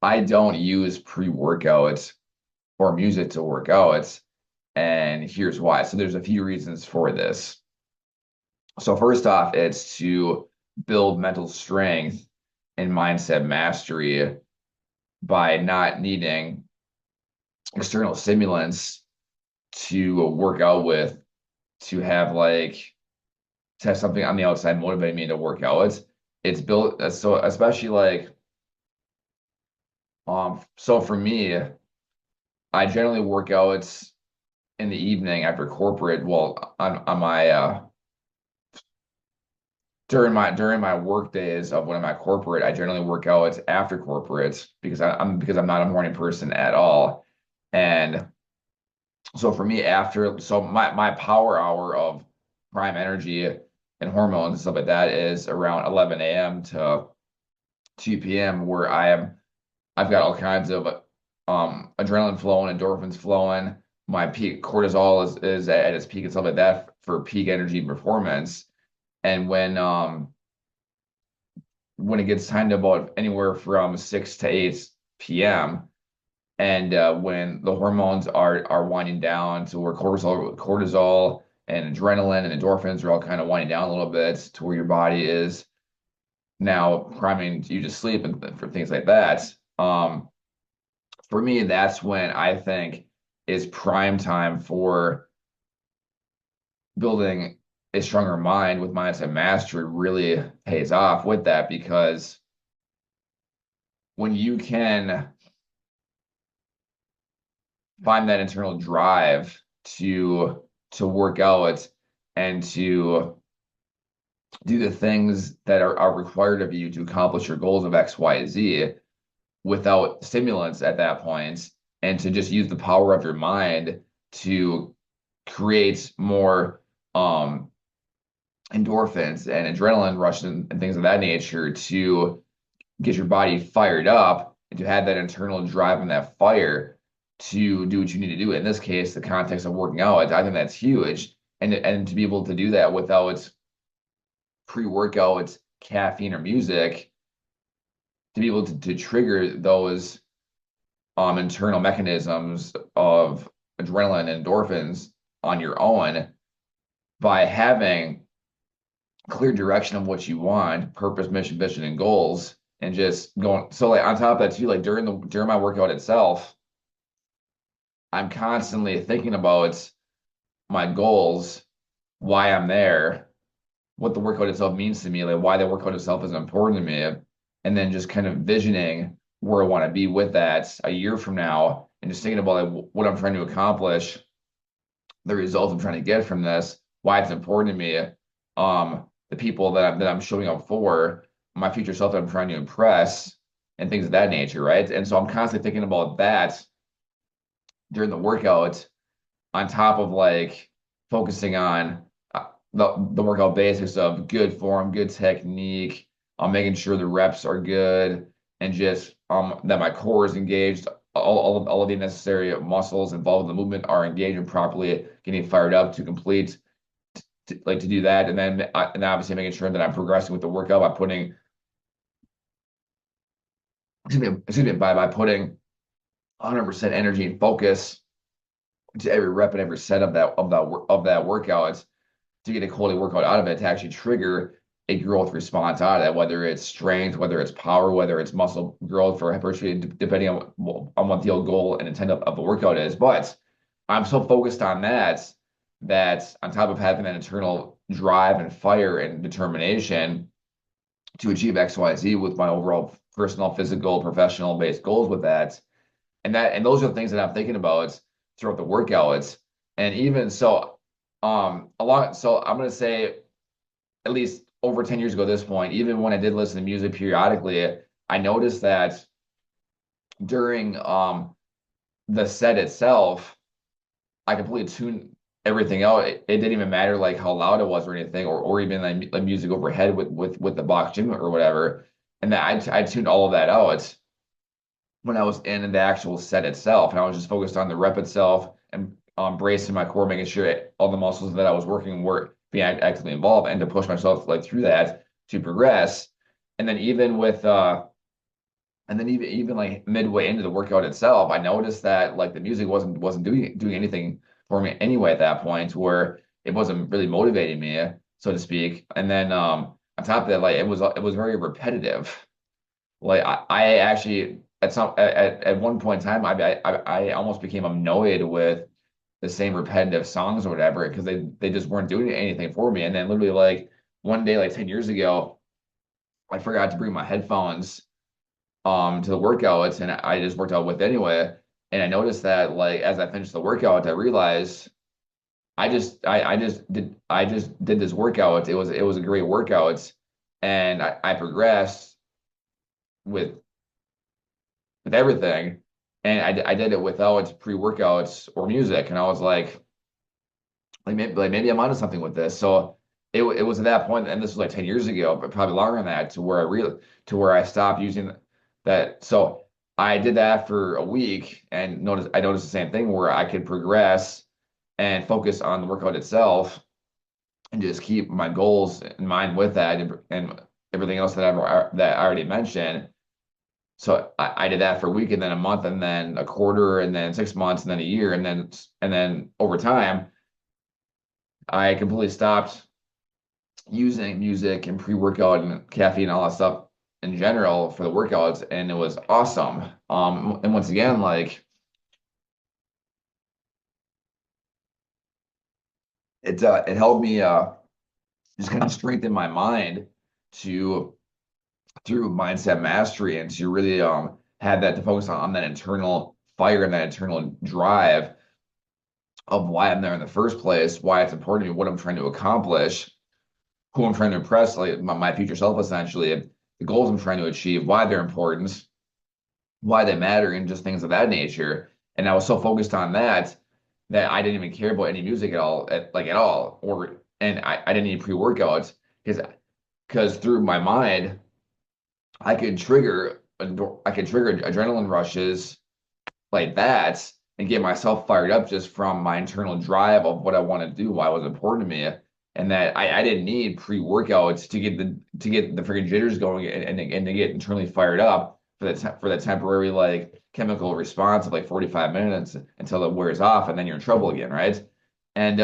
I don't use pre-workouts or music to work out, and here's why. So there's a few reasons for this. So first off, it's to build mental strength and mindset mastery by not needing external stimulants to work out with, to have like to have something on the outside motivate me to work out. It's built so especially like so for me, I generally work out in the evening after corporate. Well, on my during my work days of when I'm at corporate, I generally work out after corporate because I'm not a morning person at all. And so for me, so my power hour of prime energy and hormones and stuff like that is around 11 a.m. to 2 p.m. where I've got all kinds of adrenaline flowing, endorphins flowing. My peak cortisol is at its peak and stuff like that for peak energy performance. And when it gets time to about anywhere from 6 to 8 p.m. and when the hormones are winding down to where cortisol and adrenaline and endorphins are all kind of winding down a little bit to where your body is now priming you to sleep and for things like that. For me, that's when I think is prime time for building a stronger mind with mindset mastery really pays off with that because when you can find that internal drive to work out and to do the things that are required of you to accomplish your goals of X, Y, Z without stimulants at that point, and to just use the power of your mind to create more endorphins and adrenaline rushes and things of that nature to get your body fired up and to have that internal drive and that fire to do what you need to do. In this case, the context of working out, I think that's huge. And to be able to do that without pre-workout caffeine or music, to be able to trigger those internal mechanisms of adrenaline and endorphins on your own by having clear direction of what you want, purpose, mission, vision, and goals, and just going. So like on top of that too, like during my workout itself, I'm constantly thinking about my goals, why I'm there, what the workout itself means to me, like why the workout itself is important to me, and then just kind of visioning where I want to be with that a year from now, and just thinking about like what I'm trying to accomplish, the results I'm trying to get from this, why it's important to me, the people that I'm showing up for, my future self that I'm trying to impress, and things of that nature, right? And so I'm constantly thinking about that during the workout, on top of like focusing on the workout basics of good form, good technique, making sure the reps are good, and just that my core is engaged. All of the necessary muscles involved in the movement are engaged and properly getting fired up to complete to do that, and then obviously making sure that I'm progressing with the workout by putting by putting 100% energy and focus to every rep and every set of that workout to get a quality workout out of it to actually trigger a growth response out of that, whether it's strength, whether it's power, whether it's muscle growth for hypertrophy, depending on what the goal and intent of the workout is. But I'm so focused on that on top of having that internal drive and fire and determination to achieve X, Y, Z with my overall personal, physical, professional based goals with that. And those are the things that I'm thinking about throughout the workouts. And even so, so I'm gonna say at least over 10 years ago at this point, even when I did listen to music periodically, I noticed that during the set itself, I completely tuned everything out. It didn't even matter like how loud it was or anything, or even like music overhead with the box gym or whatever. And that I tuned all of that out when I was in the actual set itself. And I was just focused on the rep itself and bracing my core, making sure all the muscles that I was working were being actively involved and to push myself like through that to progress. And then even with And then even like midway into the workout itself, I noticed that like the music wasn't doing anything for me anyway at that point, where it wasn't really motivating me, so to speak. And then on top of that, like it was very repetitive. Like I actually at one point in time I almost became annoyed with the same repetitive songs or whatever because they just weren't doing anything for me. And then literally like one day like 10 years ago, I forgot to bring my headphones to the workouts and I just worked out with anyway. And I noticed that like as I finished the workout, I realized I just did this workout. It was a great workout and I progressed with with everything. And I did it without pre-workouts or music. And I was like maybe I'm onto something with this. So it was at that point, and this was like 10 years ago, but probably longer than that, to where I stopped using that. So I did that for a week and I noticed the same thing where I could progress and focus on the workout itself and just keep my goals in mind with that and everything else that I already mentioned. So I did that for a week and then a month and then a quarter and then 6 months and then a year and then over time I completely stopped using music and pre-workout and caffeine and all that stuff in general for the workouts and it was awesome. And once again, like it helped me just kind of strengthen my mind to through mindset mastery and to really have that to focus on that internal fire and that internal drive of why I'm there in the first place, why it's important to me, what I'm trying to accomplish, who I'm trying to impress, like my future self, essentially, the goals I'm trying to achieve, why they're important, why they matter, and just things of that nature. And I was so focused on that that I didn't even care about any music at all, at all, and I didn't need pre-workouts because through my mind, I could trigger adrenaline rushes like that and get myself fired up just from my internal drive of what I want to do, why it was important to me, and that I didn't need pre-workouts to get the freaking jitters going and to get internally fired up for the temporary like chemical response of like 45 minutes until it wears off and then you're in trouble again, right? And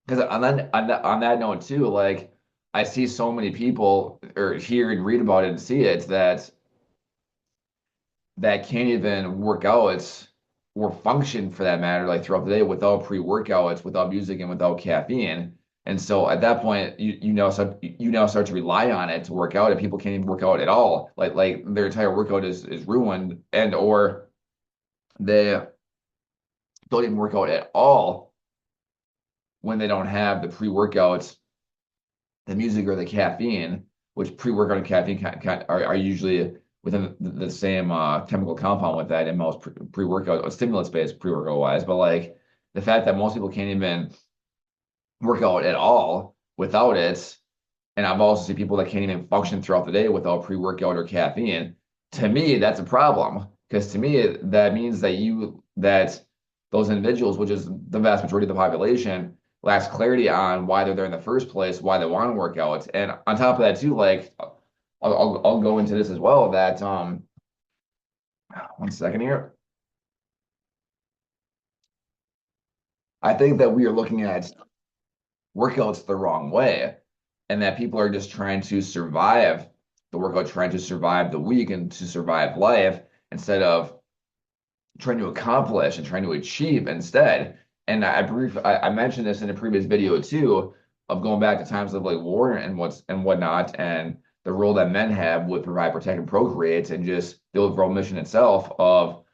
because on that note too, like I see so many people or hear and read about it and see it that can't even work out or function for that matter, like throughout the day without pre-workouts, without music and without caffeine. And so at that point, you now start to rely on it to work out, and people can't even work out at all. Like their entire workout is ruined, and or they don't even work out at all when they don't have the pre-workouts, the music or the caffeine, which pre-workout and caffeine are usually within the same chemical compound with that in most pre-workout or stimulus-based pre-workout wise. But like the fact that most people can't even work out at all without it, and I've also seen people that can't even function throughout the day without pre-workout or caffeine. To me, that's a problem because to me that means that those individuals, which is the vast majority of the population, lacks clarity on why they're there in the first place, why they want to work out, and on top of that too, like I'll go into this as well. That one second here. I think that we are looking at workouts the wrong way, and that people are just trying to survive the workout, trying to survive the week and to survive life instead of trying to accomplish and trying to achieve instead. And I mentioned this in a previous video too, of going back to times of like war and whatnot, and the role that men have with provide, protect, and procreate, and just the overall mission itself of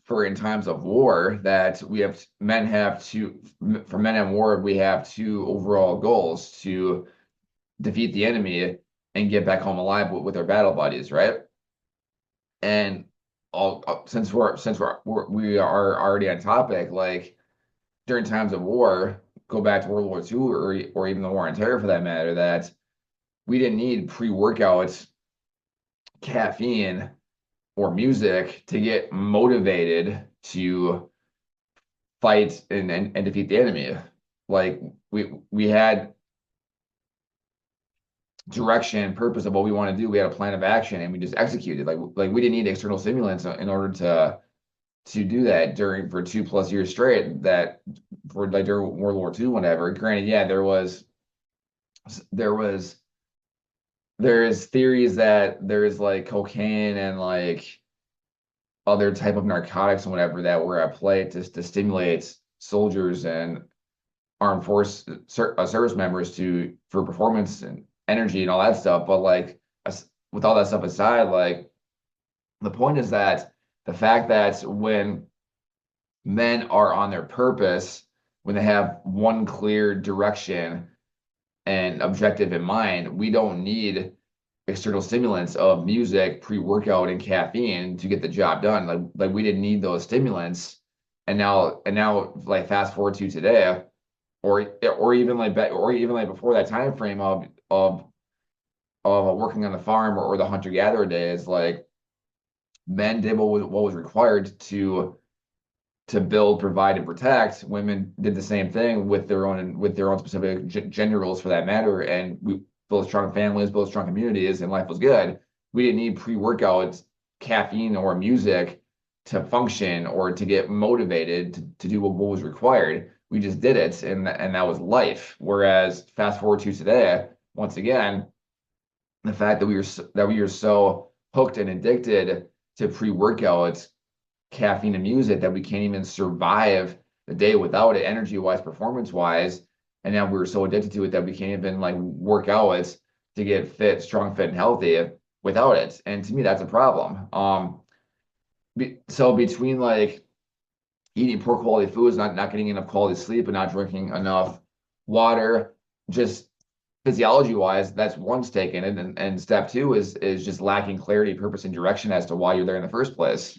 for in times of war that we have men have to for men in war we have two overall goals to defeat the enemy and get back home alive with our battle buddies, right? And all we are already on topic, like during times of war, go back to World War II or even the War on Terror for that matter, that we didn't need pre-workouts, caffeine, or music to get motivated to fight and defeat the enemy. Like we had direction, purpose of what we want to do. We had a plan of action and we just executed. Like we didn't need external stimulants in order to do that during for 2+ years straight. That for like during World War II, whatever. Granted, yeah, there was there's theories that there's like cocaine and like other type of narcotics and whatever that were at play to stimulate soldiers and armed force service members to for performance and energy and all that stuff. But like with all that stuff aside, like the point is that the fact that when men are on their purpose, when they have one clear direction and objective in mind, we don't need external stimulants of music, pre-workout, and caffeine to get the job done. Like we didn't need those stimulants, and now like fast forward to today, or even like before that time frame of working on the farm or the hunter-gatherer days, like men did what was required to build, provide, and protect. Women did the same thing with their own specific gender roles for that matter, and we built strong families, built strong communities, and life was good. We didn't need pre-workouts, caffeine, or music to function or to get motivated to do what was required. We just did it, and that was life. Whereas fast forward to today, once again, the fact that we are so hooked and addicted to pre-workouts, caffeine, and music that we can't even survive the day without it, energy wise, performance wise. And now we're so addicted to it that we can't even like work out to get fit, strong, fit, and healthy without it. And to me, that's a problem. So between like eating poor quality foods, not getting enough quality sleep, and not drinking enough water, just physiology wise, that's one stake in it. And step two is just lacking clarity, purpose, and direction as to why you're there in the first place.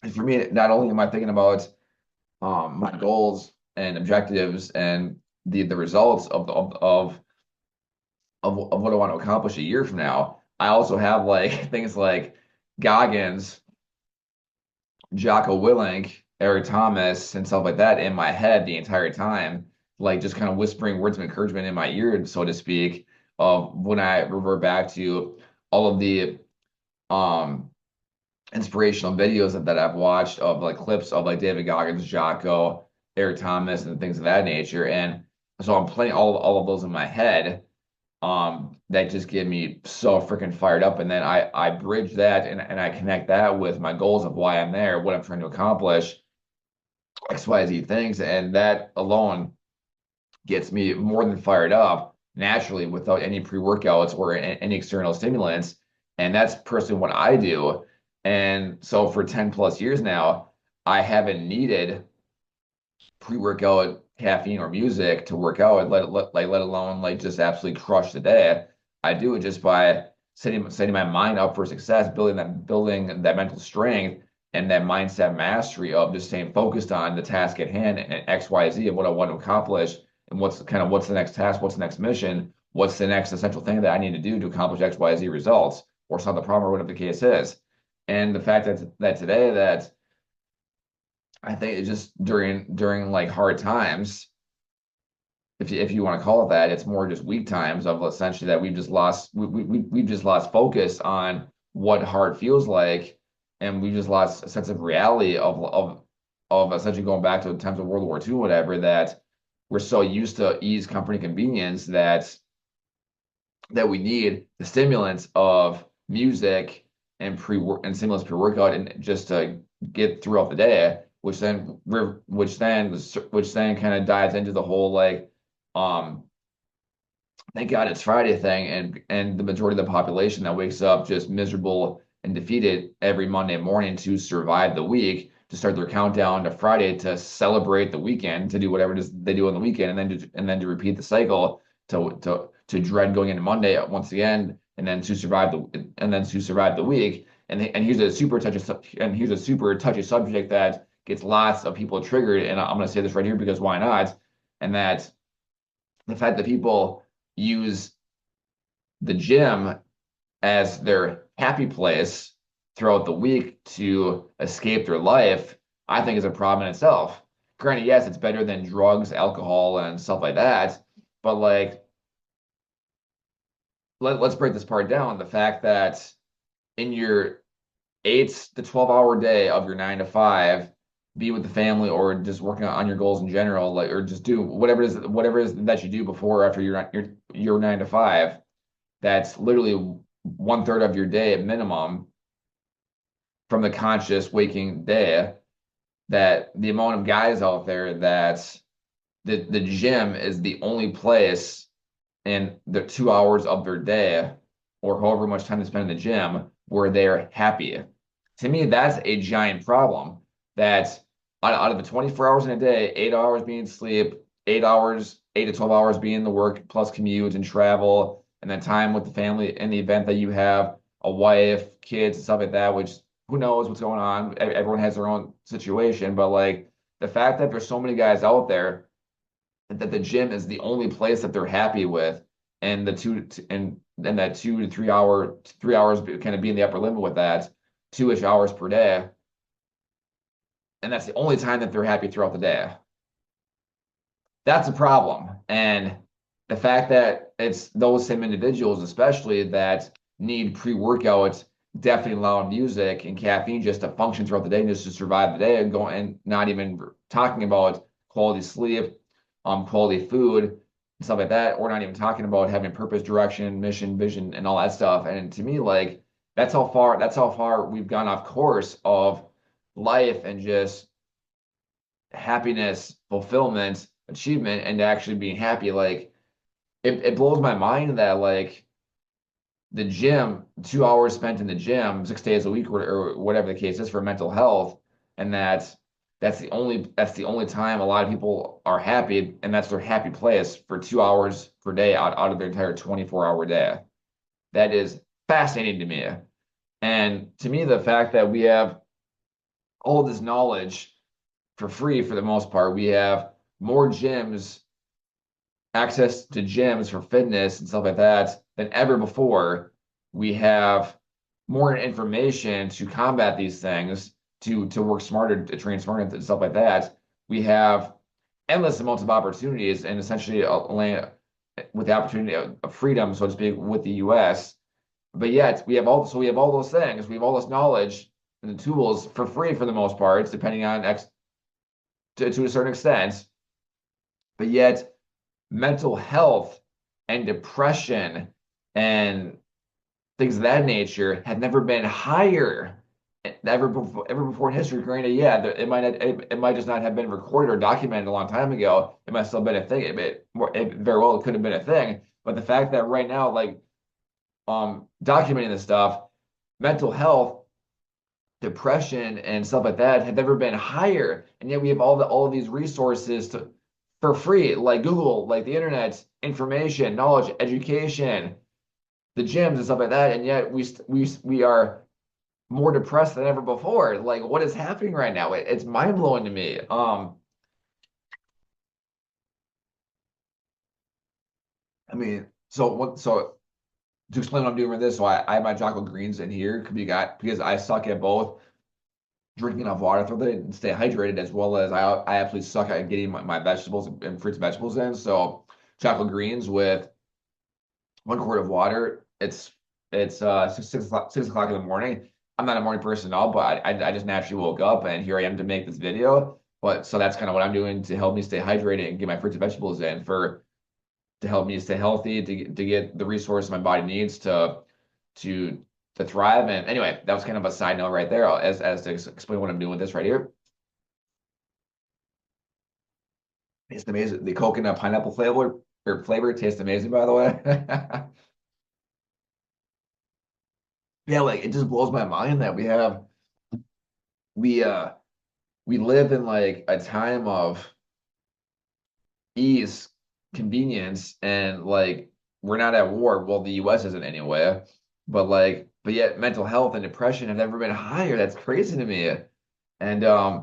And for me, not only am I thinking about my goals and objectives and the results of what I want to accomplish a year from now, I also have like things like Goggins, Jocko Willink, Eric Thomas, and stuff like that in my head the entire time, like just kind of whispering words of encouragement in my ear, so to speak, of when I revert back to all of the um inspirational videos that I've watched of like clips of like David Goggins, Jocko, Eric Thomas, and things of that nature. And so I'm playing all of those in my head, that just get me so freaking fired up. And then I bridge that and I connect that with my goals of why I'm there, what I'm trying to accomplish, XYZ things. And that alone gets me more than fired up naturally without any pre-workouts or any external stimulants. And that's personally what I do. And so for 10+ years now, I haven't needed pre-workout caffeine or music to work out, let alone like just absolutely crush the day. I do it just by setting my mind up for success, building that mental strength and that mindset mastery of just staying focused on the task at hand and XYZ of what I want to accomplish and what's the next task, what's the next mission, what's the next essential thing that I need to do to accomplish XYZ results or solve the problem or whatever the case is. And the fact that today that I think it's just during like hard times, if you want to call it that, it's more just weak times of essentially that we've just lost focus on what hard feels like, and we just lost a sense of reality of essentially going back to the times of World War II, whatever, that we're so used to ease, comfort, and convenience that we need the stimulants of music and stimulants pre-workout and just to get throughout the day, which then kind of dives into the whole like thank God it's Friday thing, and the majority of the population that wakes up just miserable and defeated every Monday morning to survive the week, to start their countdown to Friday to celebrate the weekend, to do whatever it is they do on the weekend, and then to repeat the cycle to dread going into Monday once again, and then to survive the week. And here's a super touchy subject that gets lots of people triggered, and I'm going to say this right here because why not? And that the fact that people use the gym as their happy place throughout the week to escape their life, I think is a problem in itself. granted, yes, it's better than drugs, alcohol, and stuff like that. But like, let's break this part down. The fact that in your 8 to 12 hour day of your 9 to 5, be with the family or just working on your goals in general, like or just do whatever it is that you do before or after your 9 to 5. That's literally 1/3 of your day at minimum from the conscious waking day. That the amount of guys out there that the gym is the only place in the 2 hours of their day or however much time they spend in the gym where they're happy. To me, that's a giant problem. That out of the 24 hours in a day, 8 hours being sleep, 8 hours, 8 to 12 hours being the work plus commute and travel, and then time with the family in the event that you have a wife, kids, and stuff like that, which who knows what's going on. Everyone has their own situation, but like the fact that there's so many guys out there that the gym is the only place that they're happy with, and the and that 3 hours kind of being the upper limit with that 2-ish hours per day, and that's the only time that they're happy throughout the day. That's a problem. And the fact that it's those same individuals, especially that need pre-workout, definitely loud music and caffeine just to function throughout the day and just to survive the day and go and not even talking about quality sleep, quality food, and stuff like that. We're not even talking about having purpose, direction, mission, vision, and all that stuff. And to me, like that's how far we've gone off course of life and just happiness, fulfillment, achievement, and actually being happy. Like it blows my mind that like the gym, 2 hours spent in the gym 6 days a week or whatever the case is for mental health, and that's the only time a lot of people are happy, and that's their happy place for 2 hours per day out of their entire 24-hour day. That is fascinating to me. And to me, the fact that we have all this knowledge for free for the most part, we have more gyms, access to gyms for fitness and stuff like that than ever before. We have more information to combat these things, to work smarter, to train smarter, and stuff like that. We have endless amounts of opportunities and essentially a land with the opportunity of freedom, so to speak, with the U.S. But yet we have all those things, we have all this knowledge and the tools for free for the most part, depending on to a certain extent. But yet mental health and depression and things of that nature have never been higher ever before in history. Granted, yeah, it might just not have been recorded or documented a long time ago. It might still have been a thing. It very well could have been a thing. But the fact that right now, like documenting this stuff, mental health, depression, and stuff like that have never been higher, and yet we have all of these resources to for free, like Google, like the internet, information, knowledge, education, the gyms and stuff like that, and yet we are more depressed than ever before. Like, what is happening right now? It's mind blowing to me. I mean, so to explain what I'm doing with this, so I have my chocolate greens in here because I suck at both drinking enough water through it and stay hydrated, as well as I absolutely suck at getting my vegetables and fruits and vegetables in. So chocolate greens with 1 quart of water. It's 6 o'clock in the morning. I'm not a morning person at all, but I just naturally woke up and here I am to make this video. But so that's kind of what I'm doing to help me stay hydrated and get my fruits and vegetables in for to help me stay healthy, to get the resources my body needs to to thrive. And anyway, that was kind of a side note right there as to explain what I'm doing with this right here. It's amazing. The coconut pineapple flavor tastes amazing, by the way. Yeah, like it just blows my mind that we uh we live in like a time of ease, convenience, and like we're not at war. Well, the US isn't anyway, but yet mental health and depression have never been higher. That's crazy to me. And I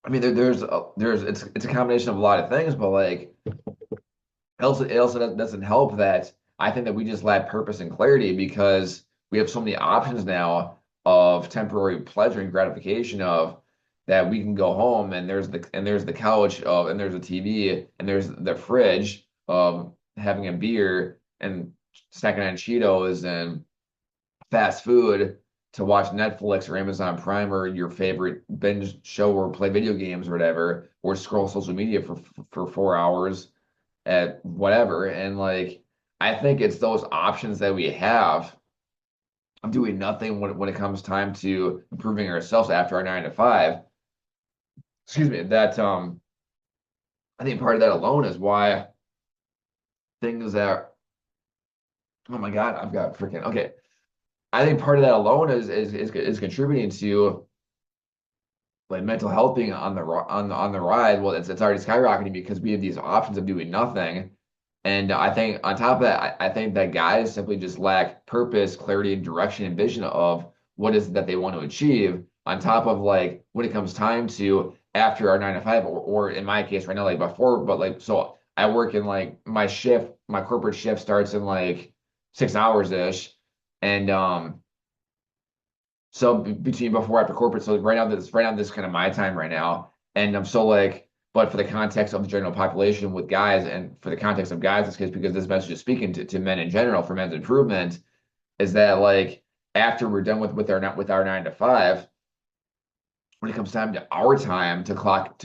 mean there's it's a combination of a lot of things, but like it also doesn't help that I think that we just lack purpose and clarity because we have so many options now of temporary pleasure and gratification of that we can go home and there's the couch of and there's a TV and there's the fridge of having a beer and snacking on Cheetos and fast food to watch Netflix or Amazon Prime or your favorite binge show or play video games or whatever, or scroll social media for 4 hours at whatever. And like, I think it's those options that we have of doing nothing when it comes time to improving ourselves after our 9 to 5. Excuse me, that I think part of that alone is why things that oh my God, I've got freaking okay. I think part of that alone is contributing to like mental health being on the ride. Well, it's already skyrocketing because we have these options of doing nothing. And I think on top of that, I think that guys simply just lack purpose, clarity, and direction and vision of what is it that they want to achieve. On top of like when it comes time to after our 9 to 5, or in my case right now, like before, but like so I work in like my corporate shift starts in like 6 hours ish, and so between before after corporate, so right now this is kind of my time right now, and I'm so like, but for the context of the general population with guys, and for the context of guys, it's because this message is speaking to men in general for men's improvement, is that like after we're done with our 9 to 5, when it comes time to our time to clock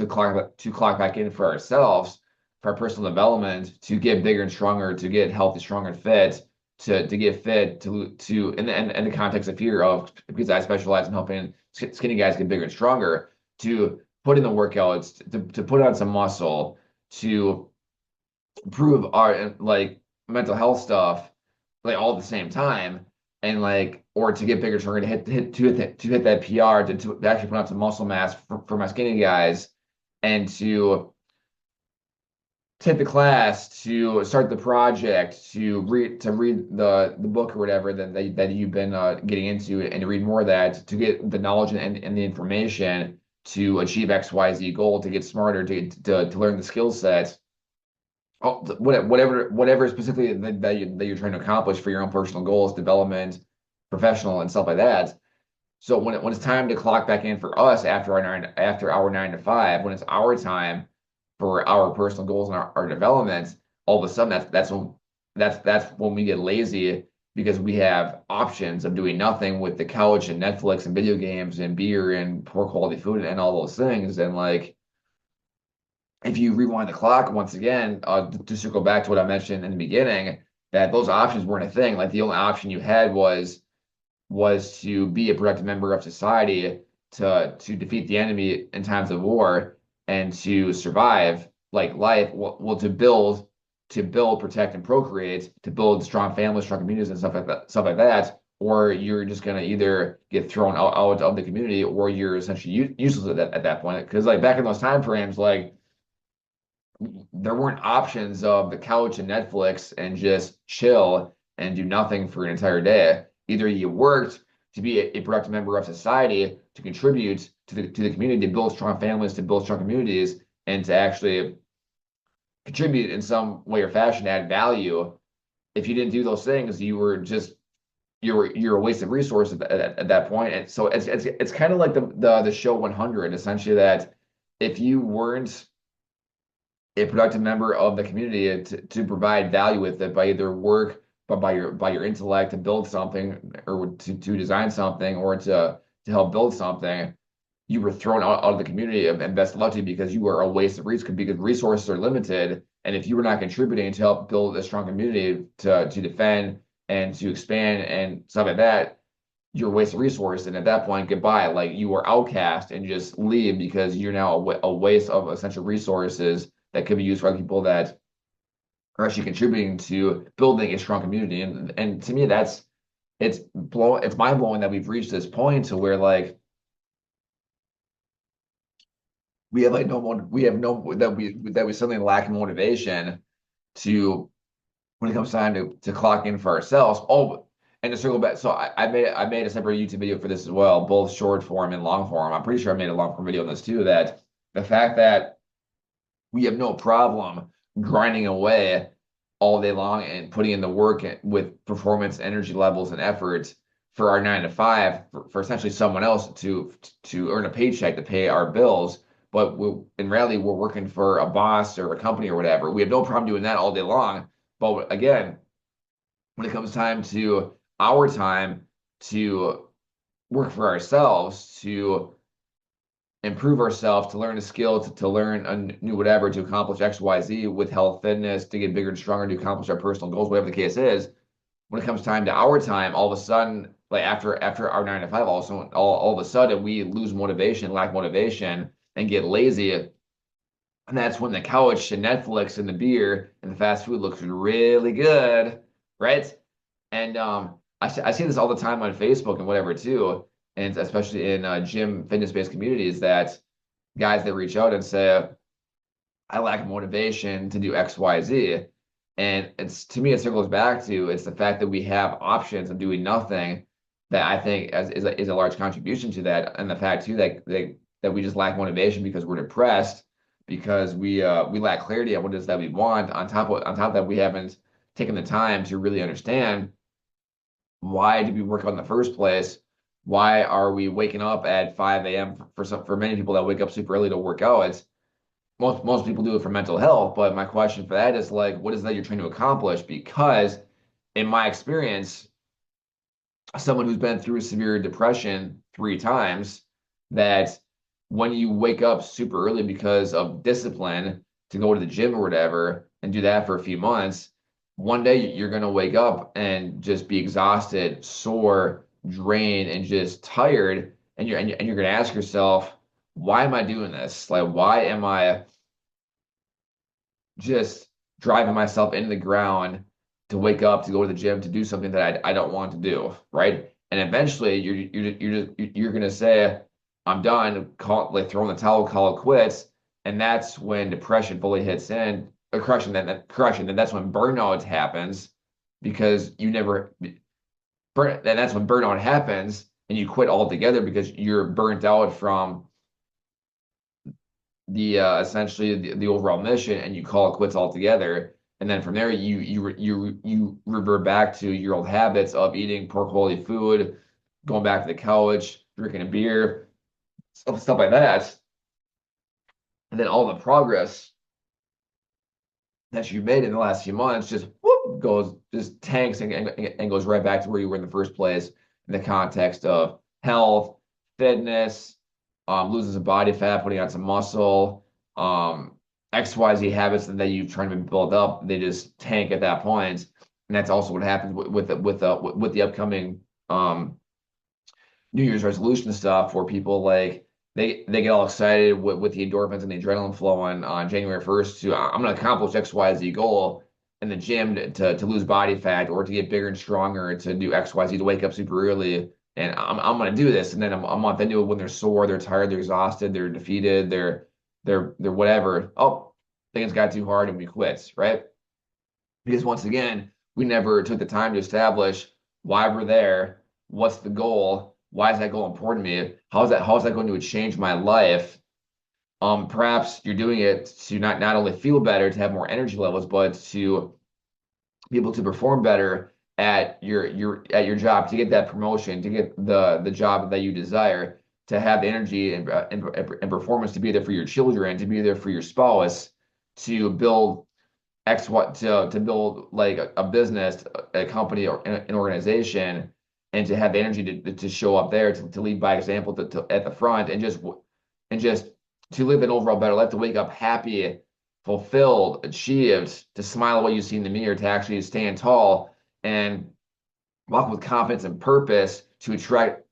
back in for ourselves, for our personal development, to get bigger and stronger, to get healthy, strong, and fit, to get fit, to in the context of here of because I specialize in helping skinny guys get bigger and stronger, to put in the workouts, to put on some muscle, to improve our like mental health stuff, like all at the same time, and like or to get bigger, stronger, to hit that PR, to actually put on some muscle mass for my skinny guys, and to take the class, to start the project, to read the book or whatever that you've been getting into, and to read more of that, to get the knowledge and the information to achieve XYZ goal, to get smarter, to learn the skill sets, whatever specifically that you're trying to accomplish for your own personal goals, development, professional, and stuff like that. So when it's time to clock back in for us after our 9 to 5, when it's our time for our personal goals and our development, all of a sudden that's when we get lazy because we have options of doing nothing with the couch and Netflix and video games and beer and poor quality food and all those things. And like if you rewind the clock once again, to circle back to what I mentioned in the beginning, that those options weren't a thing. Like the only option you had was to be a productive member of society, to defeat the enemy in times of war, and to survive like life. Well, to build, protect, and procreate, to build strong families, strong communities, and stuff like that. Or you're just gonna either get thrown out of the community, or you're essentially useless at that point. Because like back in those time frames, like there weren't options of the couch and Netflix and just chill and do nothing for an entire day. Either you worked to be a productive member of society, to contribute to the community, to build strong families, to build strong communities, and to actually contribute in some way or fashion, add value. If you didn't do those things, you're a waste of resources at that point. And so it's kind of like the show 100, essentially, that if you weren't a productive member of the community to provide value with it by either work, but by your intellect to build something, or to design something, or to help build something, you were thrown out of the community, and best of luck to you, because you are a waste of resources, because resources are limited. And if you were not contributing to help build a strong community to defend and to expand and stuff like that, you're a waste of resource. And at that point, goodbye. Like you are outcast and just leave, because you're now a waste of essential resources that could be used for other people that are actually contributing to building a strong community. And to me, it's mind blowing that we've reached this point to where like we have like we have no that we suddenly lack motivation to when it comes time to clock in for ourselves. Oh, and to circle back, so I made a separate YouTube video for this as well, both short form and long form. I'm pretty sure I made a long form video on this too. That the fact that we have no problem grinding away all day long and putting in the work with performance, energy levels, and effort for our 9 to 5 for essentially someone else to earn a paycheck to pay our bills. But in reality, we're working for a boss or a company or whatever. We have no problem doing that all day long. But again, when it comes time to our time to work for ourselves, to improve ourselves, to learn a skill, to learn a new whatever, to accomplish X, Y, Z with health, fitness, to get bigger and stronger, to accomplish our personal goals, whatever the case is. When it comes time to our time, all of a sudden, like after our 9 to 5, also all of a sudden we lose motivation, lack motivation, and get lazy. And that's when the couch and Netflix and the beer and the fast food looks really good, right? And I see this all the time on Facebook and whatever too, and especially in gym fitness-based communities that guys that reach out and say, I lack motivation to do X, Y, Z. And it's to me, it circles back to it's the fact that we have options of doing nothing that I think is a large contribution to that. And the fact too that we just lack motivation because we're depressed, because we lack clarity on what it is that we want. On top of that, we haven't taken the time to really understand why did we work out in the first place? Why are we waking up at 5 a.m. For many people that wake up super early to work out? It's most people do it for mental health, but my question for that is like, what is that you're trying to accomplish? Because in my experience, someone who's been through severe depression 3 times, that when you wake up super early because of discipline to go to the gym or whatever and do that for a few months, one day you're going to wake up and just be exhausted, sore, drained, and just tired. And you're going to ask yourself, why am I doing this? Like, why am I just driving myself into the ground to wake up to go to the gym to do something that I don't want to do, right? And eventually you're gonna say, I'm done, call like throwing the towel, call it quits, and that's when depression fully hits in, or correction, then that's when burnout happens because you never burn, and that's when burnout happens and you quit altogether because you're burnt out from the essentially the overall mission and you call it quits altogether. And then from there you revert back to your old habits of eating poor quality food, going back to the couch, drinking a beer, stuff like that. And then all the progress that you've made in the last few months just whoop, goes just tanks and goes right back to where you were in the first place in the context of health, fitness, losing some body fat, putting on some muscle, XYZ habits that you've tried to build up, they just tank at that point. And that's also what happens with the upcoming New Year's resolution stuff, where people like they get all excited with the endorphins and the adrenaline flowing on January 1st to I'm going to accomplish XYZ goal in the gym to lose body fat or to get bigger and stronger, to do XYZ, to wake up super early. And I'm going to do this. And then a month into it, when they're sore, they're tired, they're exhausted, they're defeated, they're whatever. Oh, things got too hard and we quit, right? Because once again, we never took the time to establish why we're there, what's the goal, why is that goal important to me, how is that going to change my life? Perhaps you're doing it to not only feel better, to have more energy levels, but to be able to perform better at your job, to get that promotion, to get the job that you desire, to have the energy and performance to be there for your children, to be there for your spouse, to build X what to build like a business, a company, or an organization, and to have the energy to show up there, to lead by example, at the front, and just to live an overall better life, to wake up happy, fulfilled, achieved, to smile at what you see in the mirror, to actually stand tall and walk with confidence and purpose, to attract.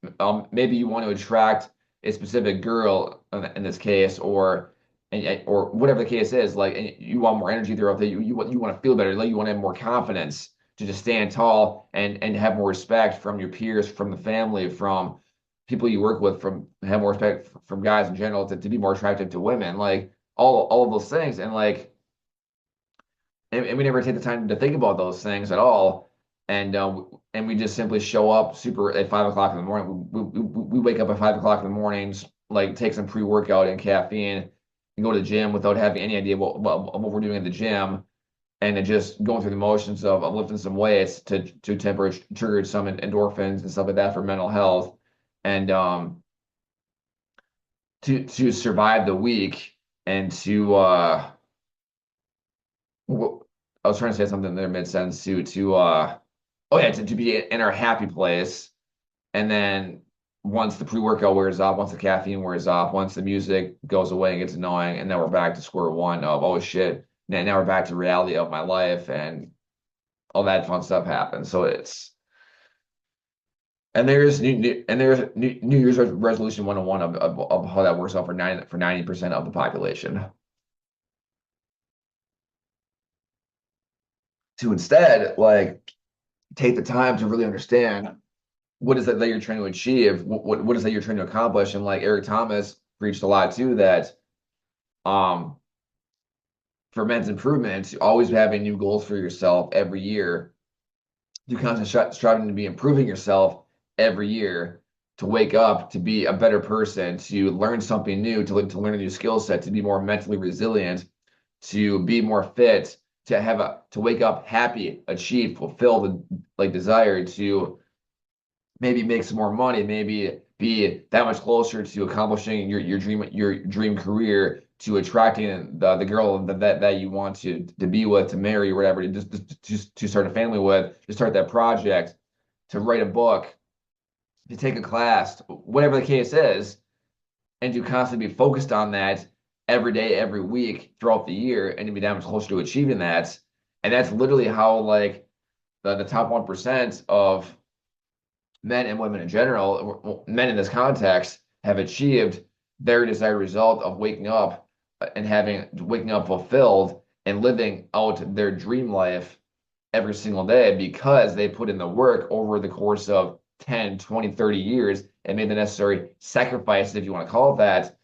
Maybe you want to attract a specific girl in this case, or whatever the case is. Like, and you want more energy throughout that. You want to feel better. Like, you want to have more confidence to just stand tall and have more respect from your peers, from the family, from people you work with, from have more respect from guys in general, to be more attractive to women. Like all of those things, and like and we never take the time to think about those things at all. And we just simply show up super at 5 o'clock in the morning. We wake up at 5 o'clock in the mornings, like take some pre-workout and caffeine, and go to the gym without having any idea what we're doing at the gym. and then just going through the motions of lifting some weights to temporarily trigger some endorphins and stuff like that for mental health, and to survive the week and to I was trying to say something there mid sentence to oh yeah to be in our happy place, and then once the pre-workout wears off, once the caffeine wears off, once the music goes away and gets annoying, and then we're back to square one of oh shit, now we're back to reality of my life, and all that fun stuff happens. So it's and there's New Year's resolution 101 of how that works out for 90% of the population. To instead like take the time to really understand what is it that you're trying to achieve, what is that you're trying to accomplish, and like Eric Thomas preached a lot too that um for men's improvement, always having new goals for yourself every year, you constantly striving to be improving yourself every year, to wake up, to be a better person, to learn something new, to learn a new skill set, to be more mentally resilient, to be more fit, to wake up happy, achieved, fulfilled, like desired, to maybe make some more money, maybe be that much closer to accomplishing your dream career, to attracting the girl that you want to be with, to marry or whatever, to start a family with, to start that project, to write a book, to take a class, whatever the case is, and to constantly be focused on that every day, every week throughout the year, and to be that much closer to achieving that. And that's literally how like the top 1% of men and women in general, men in this context, have achieved their desired result of waking up fulfilled and living out their dream life every single day because they put in the work over the course of 10, 20, 30 years and made the necessary sacrifices, if you want to call it that,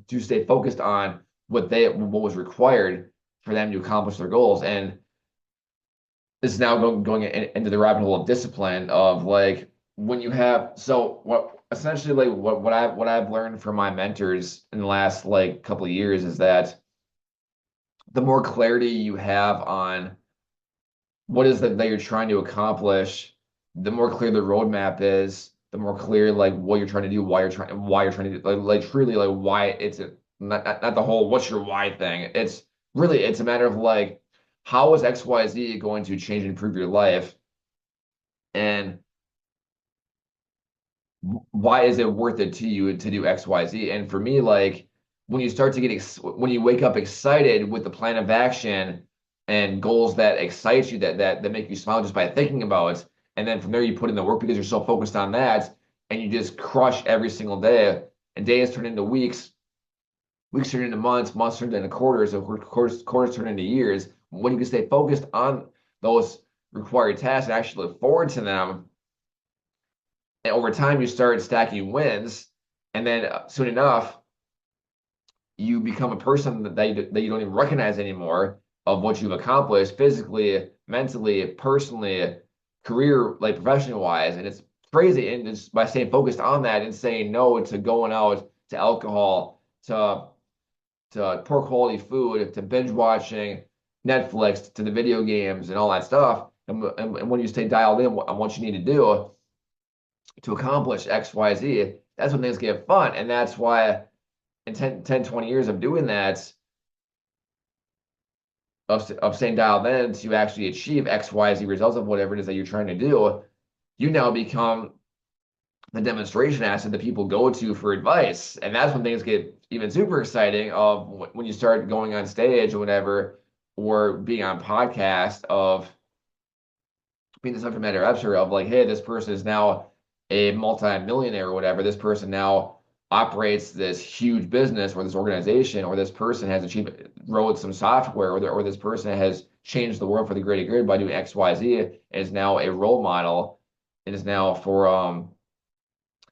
to stay focused on what was required for them to accomplish their goals. And this is now going into the rabbit hole of discipline of like when you have so what essentially like what I've learned from my mentors in the last like couple of years is that the more clarity you have on what is that you're trying to accomplish, the more clear the roadmap is, the more clear like what you're trying to do, why you're trying to do like truly like why it's not the whole what's your why thing. It's really it's a matter of like how is XYZ going to change and improve your life? And why is it worth it to you to do XYZ? And for me, like when you start to when you wake up excited with the plan of action and goals that excite you, that make you smile just by thinking about it, and then from there you put in the work because you're so focused on that, and you just crush every single day, and days turn into weeks, weeks turn into months, months turn into quarters, and quarters turn into years. When you can stay focused on those required tasks and actually look forward to them, and over time you start stacking wins, and then soon enough you become a person that you don't even recognize anymore of what you've accomplished physically, mentally, personally, career, like professional wise. And it's crazy. And just by staying focused on that and saying no to going out to alcohol, to poor quality food, to binge watching Netflix, to the video games and all that stuff. And when you stay dialed in on what you need to do to accomplish X, Y, Z, that's when things get fun. And that's why in 20 years of doing that, of staying dialed in to actually achieve X, Y, Z results of whatever it is that you're trying to do, you now become the demonstration asset that people go to for advice. And that's when things get even super exciting of when you start going on stage or whatever, or being on podcast of being the subject matter expert of like, hey, this person is now a multi-millionaire or whatever. This person now operates this huge business or this organization, or this person has achieved, wrote some software, or this person has changed the world for the greater good by doing X, Y, Z, and is now a role model, and is now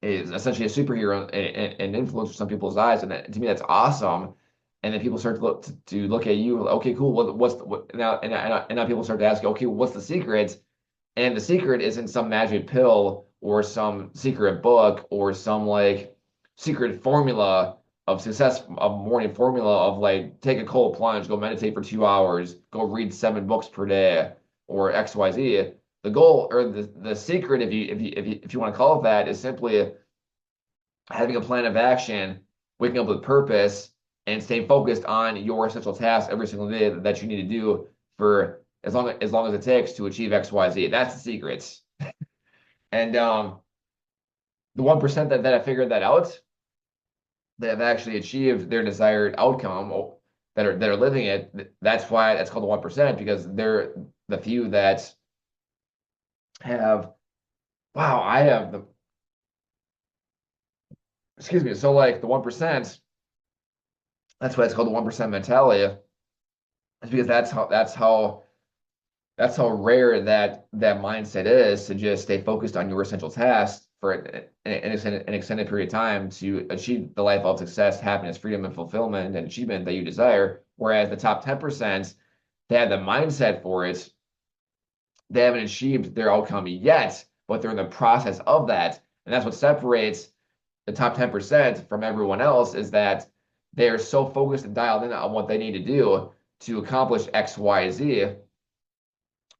is essentially a superhero and influence for some people's eyes. And to me, that's awesome. And then people start to look at you, okay, cool. What now? And now people start to ask, okay, what's the secret? And the secret isn't some magic pill or some secret book or some like secret formula of success of morning formula of like take a cold plunge, go meditate for 2 hours, go read 7 books per day, or XYZ. The goal or the secret, if you want to call it that, is simply having a plan of action, waking up with purpose, and staying focused on your essential tasks every single day that you need to do for as long as it takes to achieve XYZ. That's the secret. And the 1% that I figured that out, that have actually achieved their desired outcome, that are living it, that's why that's called the 1%, because they're the few that have, wow, I have the, excuse me, so like the 1%, that's why it's called the 1% mentality. It's because that's how rare that mindset is, to just stay focused on your essential tasks for an extended period of time to achieve the life of success, happiness, freedom, and fulfillment and achievement that you desire. Whereas the top 10%, they have the mindset for it. They haven't achieved their outcome yet, but they're in the process of that. And that's what separates the top 10% from everyone else, is that they are so focused and dialed in on what they need to do to accomplish X, Y, Z,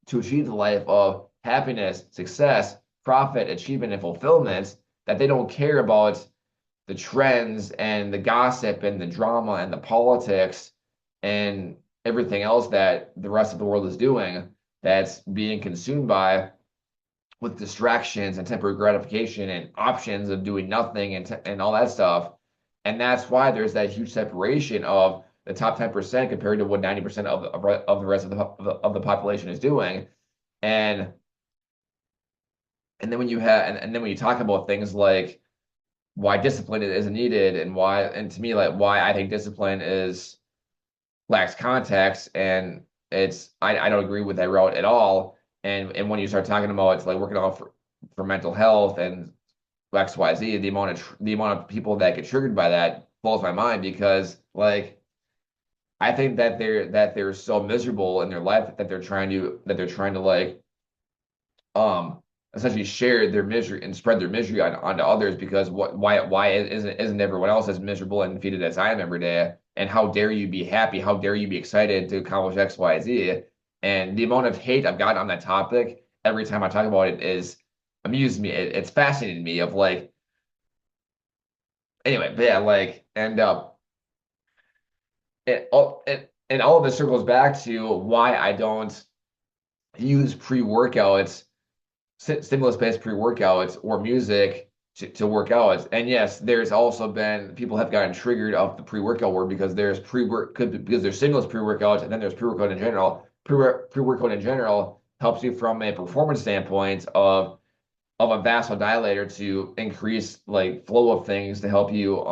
to achieve the life of happiness, success, profit, achievement, and fulfillment, that they don't care about the trends and the gossip and the drama and the politics and everything else that the rest of the world is doing, that's being consumed by, with distractions and temporary gratification and options of doing nothing and all that stuff. And that's why there's that huge separation of the top 10% compared to what 90% of the rest of the population is doing. And and then when you have and then when you talk about things like why discipline is needed, and why, and to me, like, why I think discipline is lacks context, and I don't agree with that route at all. And when you start talking about it's like working out for mental health and XYZ, the amount of people that get triggered by that blows my mind, because like I think that they're so miserable in their life that they're trying to like um essentially share their misery and spread their misery onto others, because why isn't everyone else as miserable and defeated as I am every day? And how dare you be happy? How dare you be excited to accomplish XYZ? And the amount of hate I've gotten on that topic every time I talk about it is amused me. It's fascinated me of like, anyway, but yeah, like, and all of this circles back to why I don't use pre-workouts, stimulus-based pre-workouts or music to work out. And yes, there's also been people have gotten triggered of the pre-workout word, because there's because there's stimulus pre-workouts, and then there's pre-workout in general. Pre-workout in general helps you from a performance standpoint of a vasodilator to increase like flow of things to help you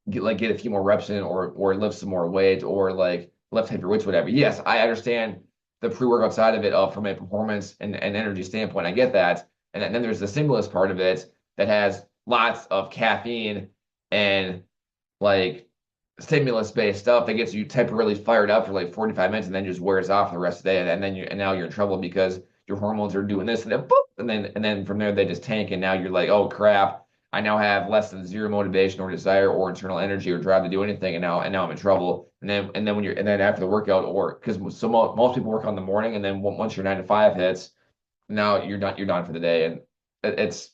get a few more reps in, or lift some more weight, or like lift heavier weights, whatever. Yes, I understand the pre-workout side of it from a performance and energy standpoint. I get that. And then there's the stimulus part of it that has lots of caffeine and like stimulus-based stuff that gets you temporarily fired up for like 45 minutes and then just wears off the rest of the day. And now you're in trouble because your hormones are doing this, and then boop, and then from there they just tank, and now you're like, oh crap, I now have less than zero motivation or desire or internal energy or drive to do anything, and now I'm in trouble. And then after the workout, or because most people work on the morning, and then once your 9 to 5 hits, now you're done for the day. And it's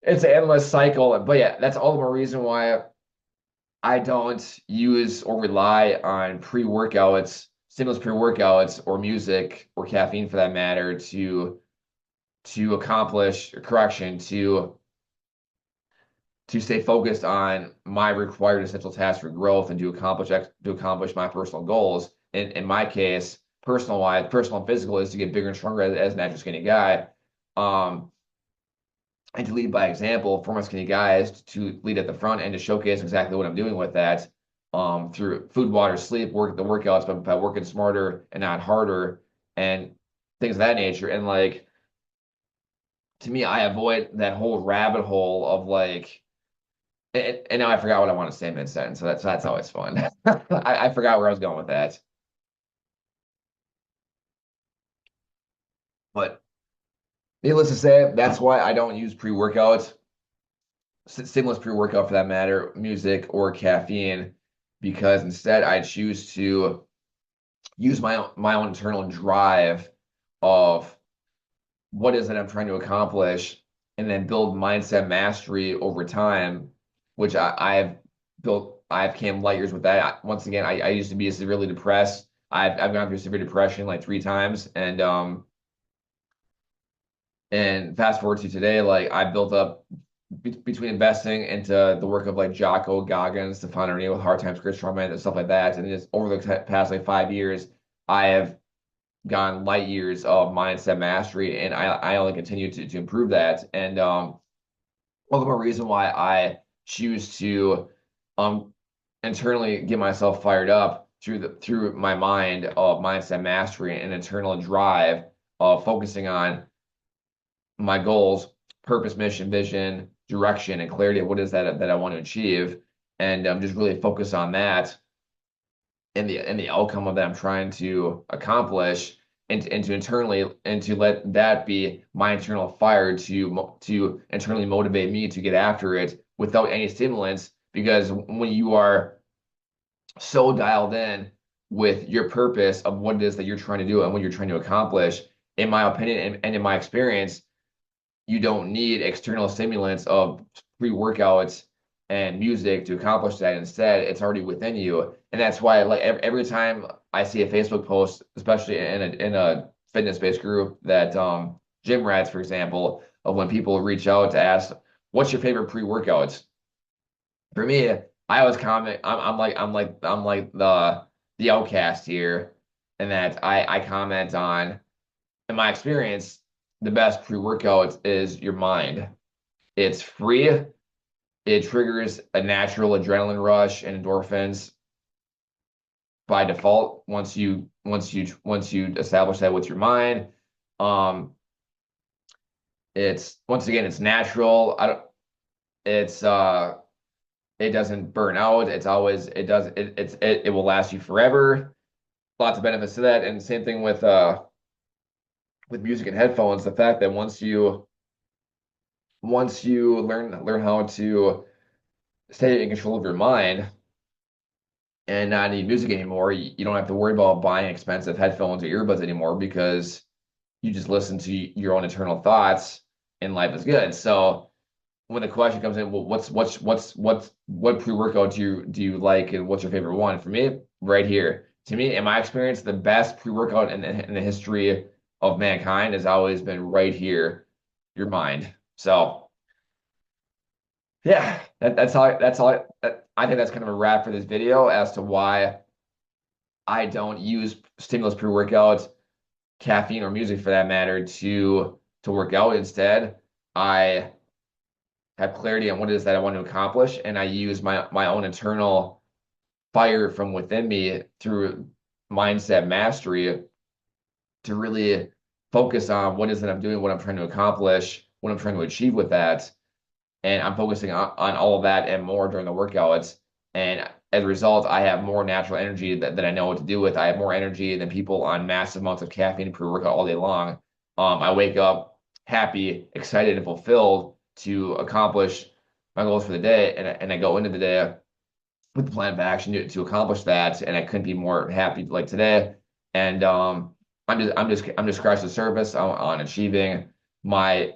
it's an endless cycle. But yeah, that's all the more reason why I don't use or rely on pre-workouts, stimulus pre-workouts, or music, or caffeine for that matter, to accomplish, correction, to stay focused on my required essential tasks for growth, and to accomplish my personal goals. In my case, personal and physical, is to get bigger and stronger as a natural skinny guy. Um, and to lead by example for my skinny guys, to lead at the front and to showcase exactly what I'm doing with that, through food, water, sleep, the workouts, but by working smarter and not harder, and things of that nature. And like, to me, I avoid that whole rabbit hole of like, and now I forgot what I want to say mid-sentence, so that's always fun. I forgot where I was going with that. But needless to say, that's why I don't use pre-workouts. stimulus pre-workout for that matter, music or caffeine, because instead I choose to use my own internal drive of what is it I'm trying to accomplish, and then build mindset mastery over time, which I've built. I've came light years with that. Once again, I used to be severely depressed. I've gone through severe depression like 3 times, and fast forward to today, like I built up between investing into the work of like Jocko Goggins, the founder with Hard Times, Chris Truman, and stuff like that, and just over the past like 5 years, I have gone light years of mindset mastery, and I only continue to improve that. And all the more reason why I choose to um internally get myself fired up through my mind of mindset mastery and internal drive of focusing on my goals, purpose, mission, vision, direction, and clarity of what is that I want to achieve, and just really focus on that and the outcome of that I'm trying to accomplish, and to internally and to let that be my internal fire to internally motivate me to get after it without any stimulants. Because when you are so dialed in with your purpose of what it is that you're trying to do and what you're trying to accomplish, in my opinion and in my experience, you don't need external stimulants of pre-workouts and music to accomplish that. Instead, it's already within you. And that's why like every time I see a Facebook post, especially in a fitness-based group that gym rats, for example, of when people reach out to ask, what's your favorite pre-workouts? For me, I always comment, I'm like the outcast here, and that I comment on, in my experience, the best pre-workout is your mind. It's free. It triggers a natural adrenaline rush and endorphins by default once you establish that with your mind. Um, it's once again it's natural. I don't. It's it doesn't burn out. It's always it does it will last you forever. Lots of benefits to that, and same thing with music and headphones. The fact that once you learn how to stay in control of your mind and not need music anymore, you don't have to worry about buying expensive headphones or earbuds anymore, because you just listen to your own internal thoughts and life is good. So when the question comes in, well, what pre-workout do you like, and what's your favorite one? For me, right here. To me, in my experience, the best pre-workout in the history of mankind has always been right here, your mind. So yeah, I think that's kind of a wrap for this video as to why I don't use stimulus pre-workouts, caffeine or music for that matter, to work out. Instead, I have clarity on what it is that I want to accomplish, and I use my own internal fire from within me through mindset mastery to really focus on what is it I'm doing, what I'm trying to accomplish, what I'm trying to achieve with that. And I'm focusing on all of that and more during the workouts. And as a result, I have more natural energy that I know what to do with. I have more energy than people on massive amounts of caffeine pre-workout all day long. I wake up happy, excited, and fulfilled to accomplish my goals for the day, and I go into the day with the plan of action to accomplish that. And I couldn't be more happy like today. And I'm just scratching the surface on achieving my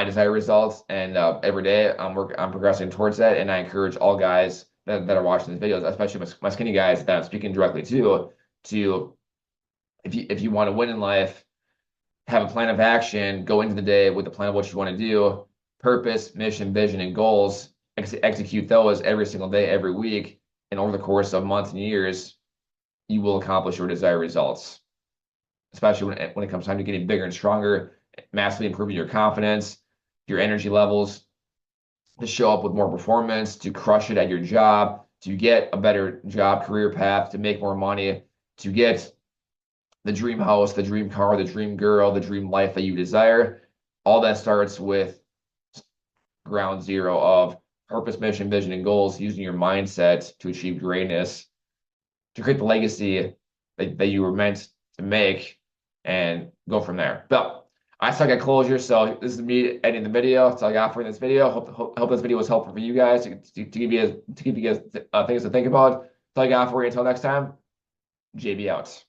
desired results, and every day I'm progressing towards that. And I encourage all guys that are watching these videos, especially my skinny guys that I'm speaking directly to if you want to win in life, have a plan of action, go into the day with a plan of what you want to do, purpose, mission, vision, and goals, execute those every single day, every week, and over the course of months and years, you will accomplish your desired results. Especially when it comes time to getting bigger and stronger, massively improving your confidence, your energy levels, to show up with more performance, to crush it at your job, to get a better job career path, to make more money, to get the dream house, the dream car, the dream girl, the dream life that you desire. All that starts with ground zero of purpose, mission, vision, and goals, using your mindset to achieve greatness, to create the legacy that you were meant to make, and go from there. But I suck at closure, so this is me ending the video. That's all I got for this video. Hope this video was helpful for you guys to give you guys things to think about. That's all I got for you. Until next time, JB out.